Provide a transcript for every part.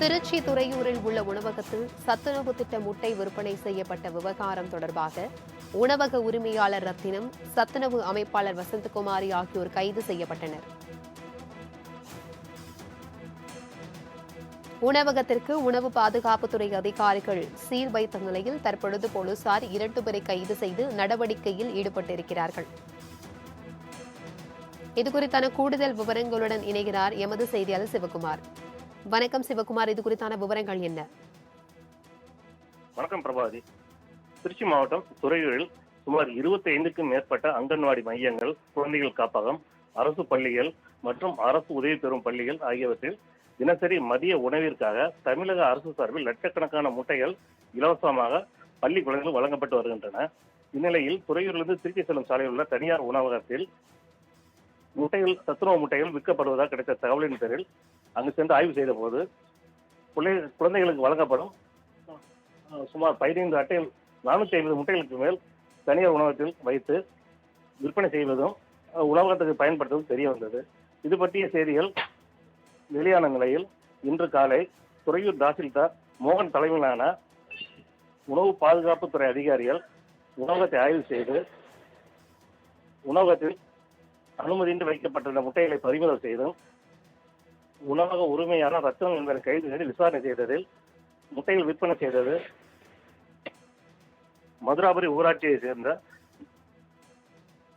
திருச்சி துறையூரில் உள்ள உணவகத்தில் சத்துணவு திட்ட முட்டை விற்பனை செய்யப்பட்ட விவகாரம் தொடர்பாக உணவக உரிமையாளர் ரத்தினம், சத்துணவு அமைப்பாளர் வசந்தகுமாரி ஆகியோர் கைது செய்யப்பட்டனர். உணவகத்திற்கு உணவு பாதுகாப்புத்துறை அதிகாரிகள் சீல் வைத்த நிலையில் தற்பொழுது போலீசார் 2 பேரை கைது செய்து நடவடிக்கையில் ஈடுபட்டிருக்கிறார்கள். இதுகுறித்தான கூடுதல் விவரங்களுடன் இணைகிறார் எமது செய்தியாளர் சிவகுமார். வணக்கம் சிவகுமார், இது குறித்தான விவரங்கள் என்ன? வணக்கம் பிரபாதி. திருச்சி மாவட்டம் துறையூரில் சுமார் 25க்கும் மேற்பட்ட அங்கன்வாடி மையங்கள், குழந்தைகள் காப்பகம், அரசு பள்ளிகள் மற்றும் அரசு உதவி பெறும் பள்ளிகள் ஆகியவற்றில் தினசரி மதிய உணவிற்காக தமிழக அரசு சார்பில் லட்சக்கணக்கான முட்டைகள் இலவசமாக பள்ளி குழந்தைகள் வழங்கப்பட்டு வருகின்றன. இந்நிலையில் துறையூரிலிருந்து திருச்சி செல்லும் சாலையில் உள்ள தனியார் உணவகத்தில் சத்துணவு முட்டைகள் விற்கப்படுவதாக கிடைத்த தகவலின் பேரில் அங்கு சென்று ஆய்வு செய்த போது குழந்தைகளுக்கு வழங்கப்படும் சுமார் 15 அட்டைகள் 450 முட்டைகளுக்கு மேல் தனியார் உணவகத்தில் வைத்து விற்பனை செய்வதும் உணவகத்துக்கு பயன்படுத்துவதும் தெரிய வந்தது. இது பற்றிய செய்திகள் வெளியான நிலையில் இன்று காலை துறையூர் தாசில்தார் மோகன் தலைமையிலான உணவு பாதுகாப்புத்துறை அதிகாரிகள் உணவகத்தை ஆய்வு செய்து உணவகத்தில் அனுமதியின்றி வைக்கப்பட்டிருந்த முட்டைகளை பறிமுதல் செய்தும் உணவக உரிமையாளர் ரத்தினம் என்பதை கைது செய்து விசாரணை செய்ததில் முட்டைகள் விற்பனை செய்தது மதுராபுரி ஊராட்சியை சேர்ந்த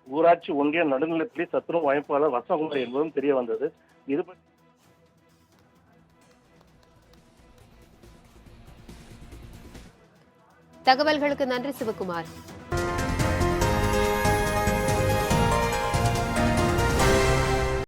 ஊராட்சி ஒன்றிய நடுநிலைப்பள்ளி சத்துணவு அமைப்பாளர் வசந்தகுமாரி என்பதும் தெரிய வந்தது. இது தகவல்களுக்கு நன்றி சிவகுமார்.